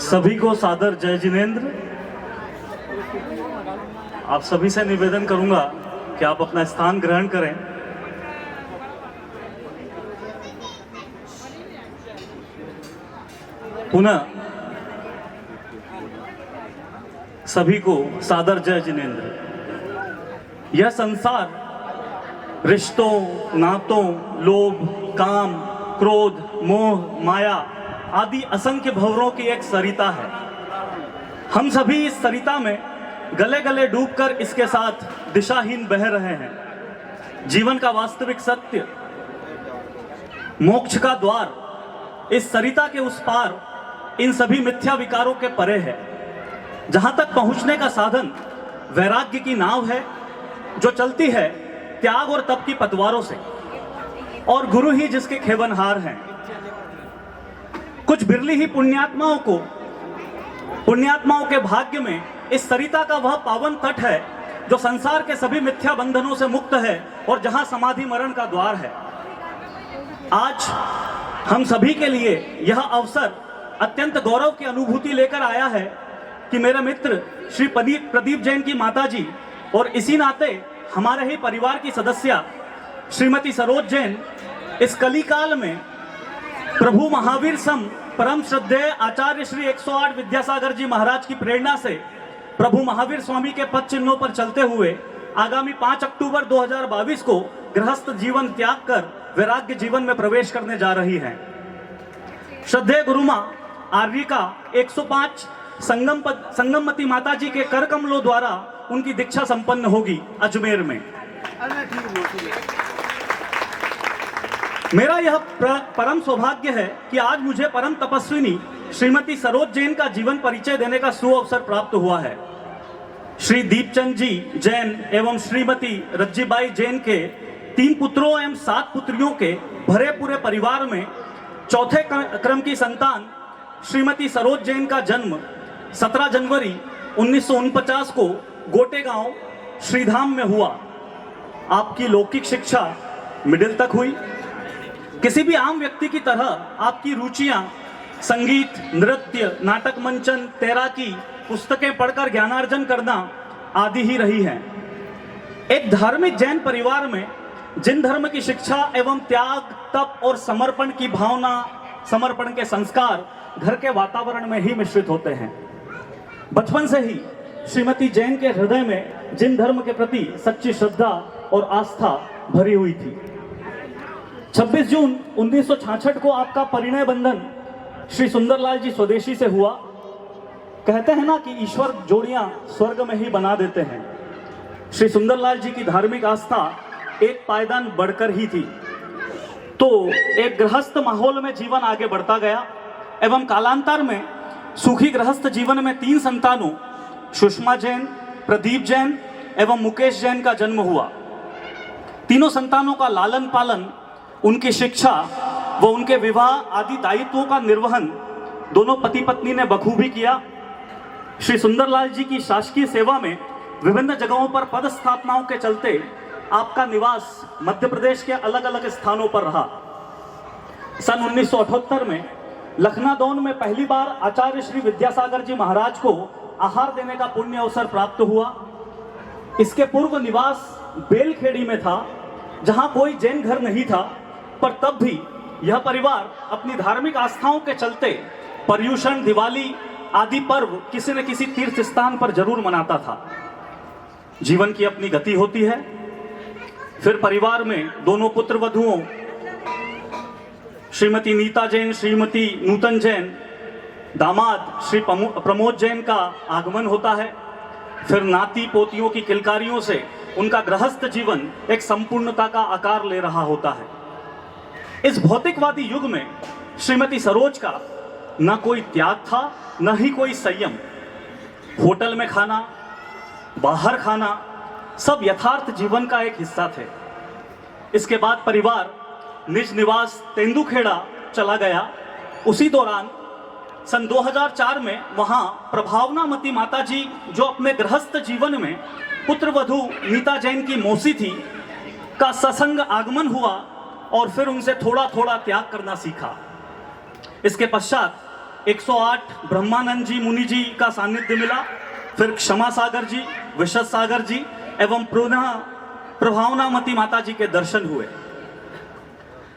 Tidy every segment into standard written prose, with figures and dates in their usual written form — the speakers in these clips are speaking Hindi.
सभी को सादर जय जिनेंद्र। आप सभी से निवेदन करूंगा कि आप अपना स्थान ग्रहण करें। पुनः सभी को सादर जय जिनेंद्र। यह संसार रिश्तों, नातों, लोभ, काम, क्रोध, मोह, माया आदि असंख्य भंवरों की एक सरिता है। हम सभी इस सरिता में गले गले डूबकर इसके साथ दिशाहीन बह रहे हैं। जीवन का वास्तविक सत्य, मोक्ष का द्वार इस सरिता के उस पार इन सभी मिथ्या विकारों के परे है। जहां तक पहुंचने का साधन वैराग्य की नाव है, जो चलती है त्याग और तप की पतवारों से, और गुरु ही जिसके खेवनहार हैं। कुछ बिरली ही पुण्यात्माओं के भाग्य में इस सरिता का वह पावन तट है जो संसार के सभी मिथ्या बंधनों से मुक्त है और जहां समाधि मरण का द्वार है। आज हम सभी के लिए यह अवसर अत्यंत गौरव की अनुभूति लेकर आया है कि मेरे मित्र श्री प्रदीप जैन की माताजी और इसी नाते हमारे ही परिवार की सदस्य श्रीमती सरोज जैन इस कलिकाल में प्रभु महावीर सम परम श्रद्धेय आचार्य श्री 108 विद्यासागर जी महाराज की प्रेरणा से प्रभु महावीर स्वामी के पद चिन्हों पर चलते हुए आगामी 5 अक्टूबर 2022 को गृहस्थ जीवन त्याग कर वैराग्य जीवन में प्रवेश करने जा रही हैं। श्रद्धेय गुरुमा आर्विका 105 संगममती माता जी के कर कमलों द्वारा उनकी दीक्षा संपन्न होगी अजमेर में। मेरा यह परम सौभाग्य है कि आज मुझे परम तपस्विनी श्रीमती सरोज जैन का जीवन परिचय देने का सुअवसर प्राप्त हुआ है। श्री दीपचंद जी जैन एवं श्रीमती रज्जीबाई जैन के 3 पुत्रों एवं 7 पुत्रियों के भरे पूरे परिवार में चौथे क्रम की संतान श्रीमती सरोज जैन का जन्म 17 जनवरी 1949 को गोटेगांव श्रीधाम में हुआ। आपकी लौकिक शिक्षा मिडिल तक हुई। किसी भी आम व्यक्ति की तरह आपकी रुचियां संगीत, नृत्य, नाटक मंचन, तैराकी, पुस्तकें पढ़कर ज्ञानार्जन करना आदि ही रही हैं। एक धार्मिक जैन परिवार में जिन धर्म की शिक्षा एवं त्याग, तप और समर्पण की भावना, समर्पण के संस्कार घर के वातावरण में ही मिश्रित होते हैं। बचपन से ही श्रीमती जैन के हृदय में जिन धर्म के प्रति सच्ची श्रद्धा और आस्था भरी हुई थी। 26 जून 1966 को आपका परिणय बंधन श्री सुंदरलाल जी स्वदेशी से हुआ। कहते हैं ना कि ईश्वर जोड़ियां स्वर्ग में ही बना देते हैं। श्री सुंदरलाल जी की धार्मिक आस्था एक पायदान बढ़कर ही थी। तो एक गृहस्थ माहौल में जीवन आगे बढ़ता गया एवं कालांतर में सुखी गृहस्थ जीवन में 3 संतानों सुषमा जैन, प्रदीप जैन एवं मुकेश जैन का जन्म हुआ। तीनों संतानों का लालन पालन, उनकी शिक्षा व उनके विवाह आदि दायित्वों का निर्वहन दोनों पति पत्नी ने बखूबी किया। श्री सुंदरलाल जी की शासकीय सेवा में विभिन्न जगहों पर पद स्थापनाओं के चलते आपका निवास मध्य प्रदेश के अलग अलग स्थानों पर रहा। सन 1978 में लखनादौन में पहली बार आचार्य श्री विद्यासागर जी महाराज को आहार देने का पुण्य अवसर प्राप्त हुआ। इसके पूर्व निवास बेलखेड़ी में था, जहां कोई जैन घर नहीं था, पर तब भी यह परिवार अपनी धार्मिक आस्थाओं के चलते पर्युषण, दिवाली आदि पर्व किसी न किसी तीर्थ स्थान पर जरूर मनाता था। जीवन की अपनी गति होती है। फिर परिवार में दोनों पुत्र वधुओं श्रीमती नीता जैन, श्रीमती नूतन जैन, दामाद श्री प्रमोद जैन का आगमन होता है। फिर नाती पोतियों की किलकारियों से उनका गृहस्थ जीवन एक संपूर्णता का आकार ले रहा होता है। इस भौतिकवादी युग में श्रीमती सरोज का न कोई त्याग था, न ही कोई संयम। होटल में खाना, बाहर खाना, सब यथार्थ जीवन का एक हिस्सा थे। इसके बाद परिवार निज निवास तेंदुखेड़ा चला गया। उसी दौरान सन 2004 में वहां प्रभावनामती माता जी, जो अपने गृहस्थ जीवन में पुत्र वधु नीता जैन की मौसी थी, का सत्संग आगमन हुआ और फिर उनसे थोड़ा थोड़ा त्याग करना सीखा। इसके पश्चात 108 ब्रह्मानंद जी मुनि जी का सानिध्य मिला, फिर क्षमा सागर जी, विशद सागर जी एवं पुनः प्रभावनामती माता जी के दर्शन हुए।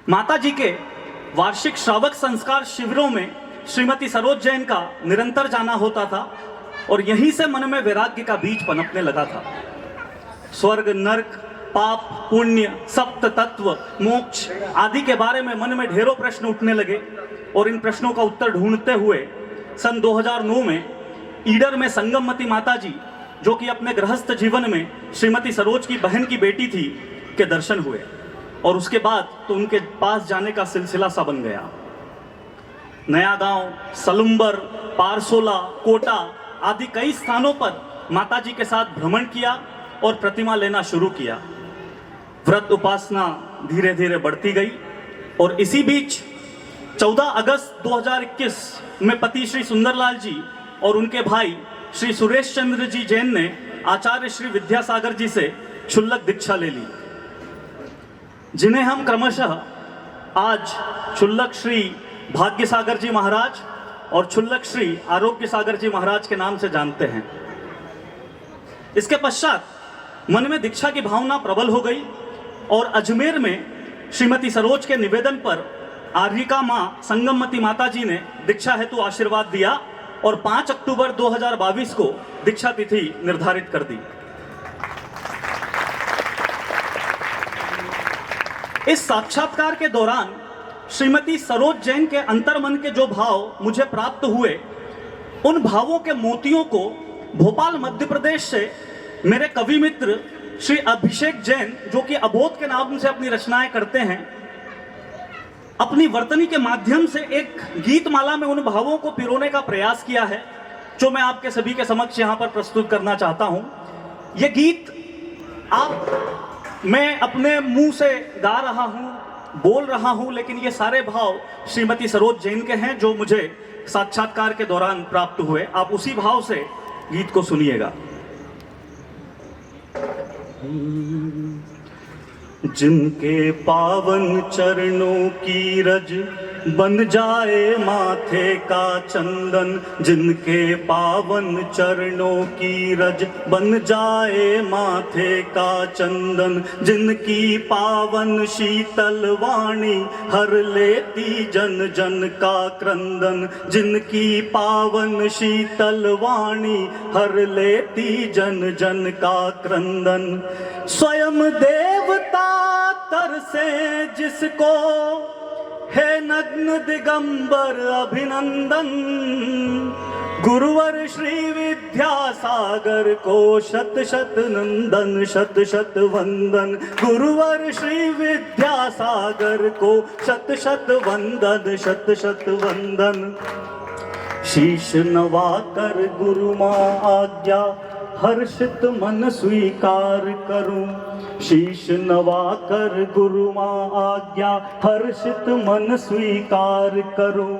माता जी के वार्षिक श्रावक संस्कार शिविरों में श्रीमती सरोज जैन का निरंतर जाना होता था और यहीं से मन में वैराग्य का बीज पनपने लगा था। स्वर्ग, नर्क, पाप, पुण्य, सप्त तत्व, मोक्ष आदि के बारे में मन में ढेरों प्रश्न उठने लगे और इन प्रश्नों का उत्तर ढूंढते हुए सन 2009 में ईडर में संगममती माता जी, जो कि अपने गृहस्थ जीवन में श्रीमती सरोज की बहन की बेटी थी, के दर्शन हुए और उसके बाद तो उनके पास जाने का सिलसिला सा बन गया। नया गांव, सलुम्बर, पारसोला, कोटा आदि कई स्थानों पर माता जी के साथ भ्रमण किया और प्रतिमा लेना शुरू किया। व्रत उपासना धीरे धीरे बढ़ती गई और इसी बीच 14 अगस्त 2021 में पति श्री सुंदरलाल जी और उनके भाई श्री सुरेश चंद्र जी जैन ने आचार्य श्री विद्यासागर जी से क्षुल्लक दीक्षा ले ली, जिन्हें हम क्रमशः आज क्षुल्लक श्री भाग्य सागर जी महाराज और क्षुल्लक श्री आरोग्य सागर जी महाराज के नाम से जानते हैं। इसके पश्चात मन में दीक्षा की भावना प्रबल हो गई और अजमेर में श्रीमती सरोज के निवेदन पर आर्यिका मां संगममती माता जी ने दीक्षा हेतु आशीर्वाद दिया और 5 अक्टूबर 2022 को दीक्षा तिथि निर्धारित कर दी। इस साक्षात्कार के दौरान श्रीमती सरोज जैन के अंतर्मन के जो भाव मुझे प्राप्त हुए, उन भावों के मोतियों को भोपाल मध्य प्रदेश से मेरे कवि मित्र श्री अभिषेक जैन, जो कि अबोध के नाम से अपनी रचनाएं करते हैं, अपनी वर्तनी के माध्यम से एक गीत माला में उन भावों को पिरोने का प्रयास किया है, जो मैं आपके सभी के समक्ष यहां पर प्रस्तुत करना चाहता हूं। यह गीत मैं अपने मुंह से गा रहा हूं, बोल रहा हूं, लेकिन ये सारे भाव श्रीमती सरोज जैन के हैं जो मुझे साक्षात्कार के दौरान प्राप्त हुए। आप उसी भाव से गीत को सुनिएगा। जिनके पावन चरणों की रज बन जाए माथे का चंदन, जिनके पावन चरणों की रज बन जाए माथे का चंदन, जिनकी पावन शीतल वाणी हर लेती जन जन का क्रंदन, जिनकी पावन शीतल वाणी हर लेती जन जन का क्रंदन, स्वयं देवता तरसे जिसको हे नग्न दिगंबर अभिनंदन, गुरुवर श्री विद्यासागर को शत शत नंदन शत शत वंदन, गुरुवर श्री विद्यासागर को शत शत वंदन शत शत वंदन। शीश नवाकर गुरु मां आज्ञा हर्षित मन स्वीकार करूं, शीश नवाकर गुरु मां आज्ञा हर्षित मन स्वीकार करूं,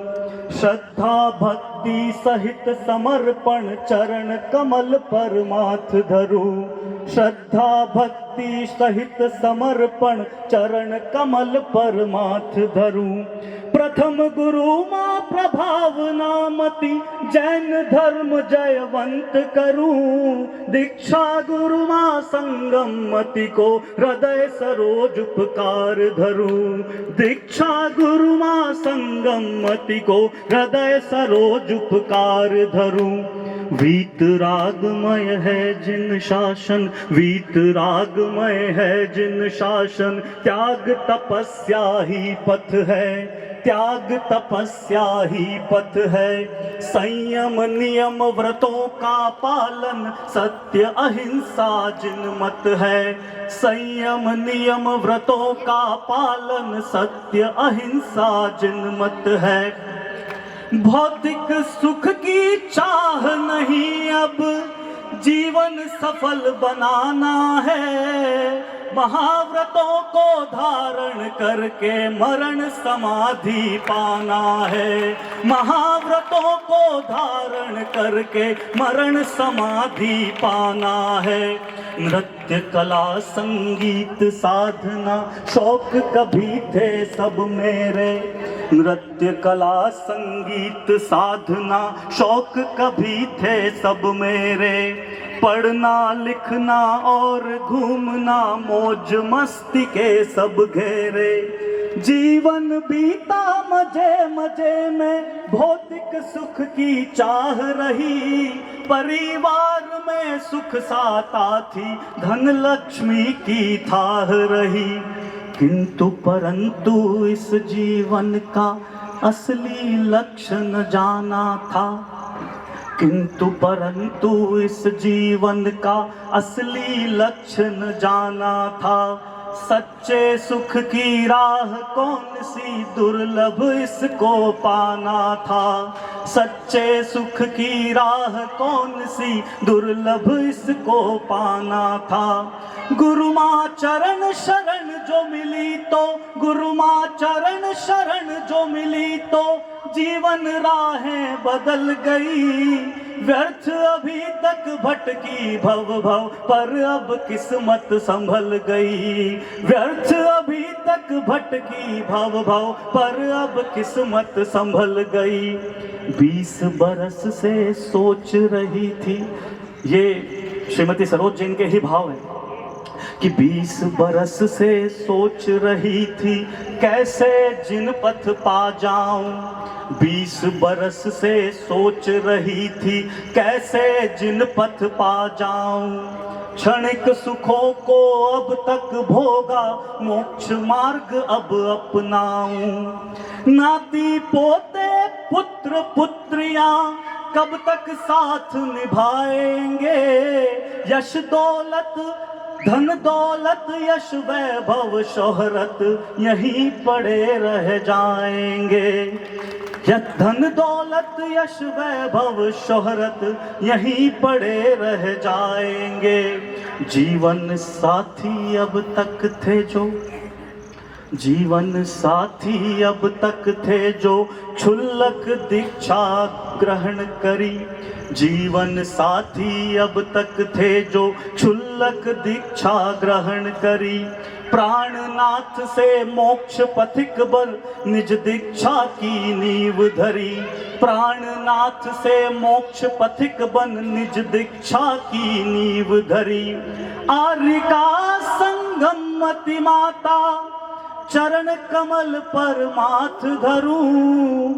श्रद्धा भक्ति सहित समर्पण चरण कमल पर माथ धरूं, श्रद्धा भक्ति सहित समर्पण चरण कमल पर माथ धरूं, प्रथम गुरु मां प्रभावनामती जैन धर्म जयवंत करूं, दीक्षा गुरु मां संगममती को हृदय सरोज उपकार धरूं, दीक्षा गुरु मां संगममती को हृदय सरोज उपकार धरूं। वीतरागमय है जिन शासन, वीतरागमय है जिन शासन, त्याग तपस्या ही पथ है, त्याग तपस्या ही पथ है, संयम नियम व्रतों का पालन सत्य अहिंसा जिन मत है, संयम नियम व्रतों का पालन सत्य अहिंसा जिन मत है। भौतिक सुख की चाह नहीं अब जीवन सफल बनाना है, महाव्रतों को धारण करके मरण समाधि पाना है, महाव्रतों को धारण करके मरण समाधि पाना है। नृत्य कला संगीत साधना शौक कभी थे सब मेरे, नृत्य कला संगीत साधना शौक कभी थे सब मेरे, पढ़ना लिखना और घूमना मौज मस्ती के सब घेरे। जीवन बीता मजे मजे में, भौतिक सुख की चाह रही, परिवार में सुख साता थी, धन लक्ष्मी की थाह रही। किंतु परंतु इस जीवन का असली लक्ष्य न जाना था, किंतु परंतु इस जीवन का असली लक्ष्य न जाना था। सच्चे सुख की राह कौन सी दुर्लभ इसको पाना था, सच्चे सुख की राह कौन सी दुर्लभ इसको पाना था। गुरु माँ चरण शरण जो मिली तो, गुरु माँ चरण शरण जो मिली तो जीवन राहें बदल गई। व्यर्थ अभी तक भटकी भव भव पर अब किस्मत संभल गई, व्यर्थ अभी तक भटकी भव भव पर अब किस्मत संभल गई। 20 बरस से सोच रही थी, ये श्रीमती सरोज जैन के ही भाव है कि 20 बरस से सोच रही थी कैसे जिन पथ पा जाऊं। 20 बरस से सोच रही थी कैसे जिन पथ पा जाऊं। क्षणिक सुखों को अब तक भोगा, मोक्ष मार्ग अब अपनाऊं। नाती पोते पुत्र पुत्रियां कब तक साथ निभाएंगे। यश दौलत धन दौलत यश वैभव शोहरत यहीं पड़े रह जाएंगे। धन दौलत यश वैभव शोहरत यहीं पड़े रह जाएंगे। जीवन साथी अब तक थे जो, जीवन साथी अब तक थे जो क्षुल्लक दीक्षा ग्रहण करी। जीवन साथी अब तक थे जो क्षुल्लक दीक्षा ग्रहण करी। प्राणनाथ से मोक्ष पथिक बन निज दीक्षा की नींव धरी। प्राणनाथ से मोक्ष पथिक बन निज दीक्षा की नींव धरी। आर्य का संगम मति माता चरण कमल पर माथ धरूं।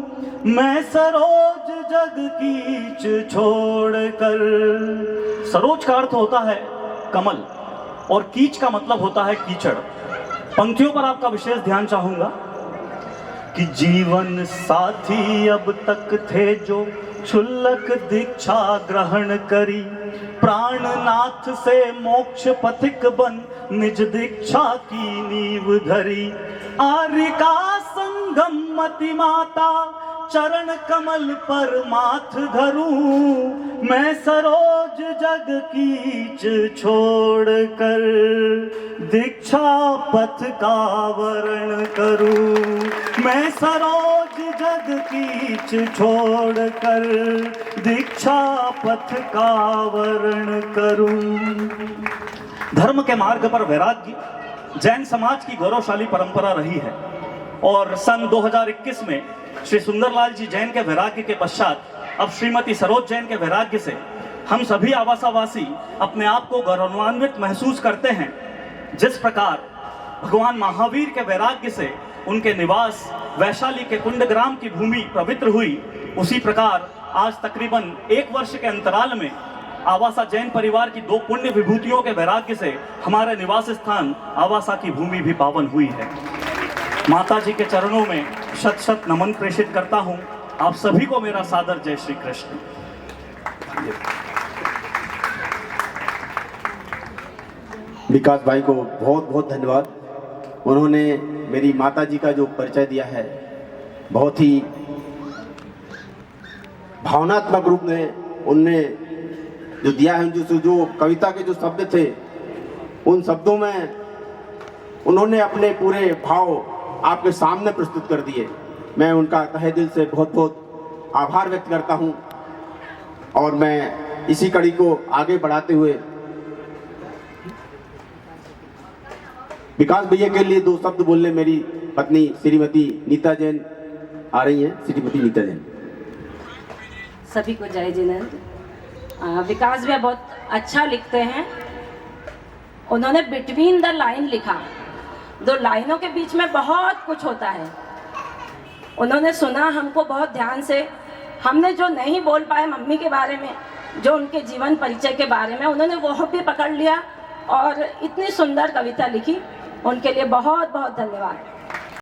मैं सरोज जग कीच छोड़ कर। सरोज का अर्थ होता है कमल और कीच का मतलब होता है कीचड़। पंक्तियों पर आपका विशेष ध्यान चाहूंगा कि जीवन साथी अब तक थे जो क्षुल्लक दीक्षा ग्रहण करी। प्राणनाथ से मोक्ष पथिक बन निज दीक्षा की नींव धरी। आर्य का संगम मति माता चरण कमल पर माथ धरूं। मैं सरोज जग कीच छोड़ कर दीक्षा पथ का वरण करूं। मैं सरोज जग कीच छोड़ कर दीक्षा पथ का वरण करूं। धर्म के मार्ग पर वैराग्य जैन समाज की गौरवशाली परंपरा रही है और सन 2021 में श्री सुंदरलाल जी जैन के वैराग्य के पश्चात अब श्रीमती सरोज जैन के वैराग्य से हम सभी आवासावासी अपने आप को गौरवान्वित महसूस करते हैं। जिस प्रकार भगवान महावीर के वैराग्य से उनके निवास वैशाली के कुंडग्राम की भूमि पवित्र हुई, उसी प्रकार आज तकरीबन 1 वर्ष के अंतराल में आवासा जैन परिवार की 2 पुण्य विभूतियों के वैराग्य से हमारे निवास स्थान आवासा की भूमि भी पावन हुई है। माता जी के चरणों में शत शत नमन प्रेषित करता हूं। आप सभी को मेरा सादर जय श्री कृष्ण। विकास भाई को बहुत बहुत धन्यवाद। उन्होंने मेरी माता जी का जो परिचय दिया है बहुत ही भावनात्मक रूप में उनने जो दिया है। जो कविता के जो शब्द थे उन शब्दों में उन्होंने अपने पूरे भाव आपके सामने प्रस्तुत कर दिए। मैं उनका तहे दिल से बहुत बहुत आभार व्यक्त करता हूं और मैं इसी कड़ी को आगे बढ़ाते हुए विकास भैया के लिए 2 शब्द बोलने मेरी पत्नी श्रीमती नीता जैन आ रही हैं श्रीमती नीता जैन। सभी को जय जिनेंद्र। विकास भैया बहुत अच्छा लिखते हैं। उन्होंने बिटवीन द लाइन लिखा, दो लाइनों के बीच में बहुत कुछ होता है। उन्होंने सुना हमको बहुत ध्यान से, हमने जो नहीं बोल पाए मम्मी के बारे में, जो उनके जीवन परिचय के बारे में, उन्होंने वो भी पकड़ लिया और इतनी सुंदर कविता लिखी। उनके लिए बहुत बहुत धन्यवाद।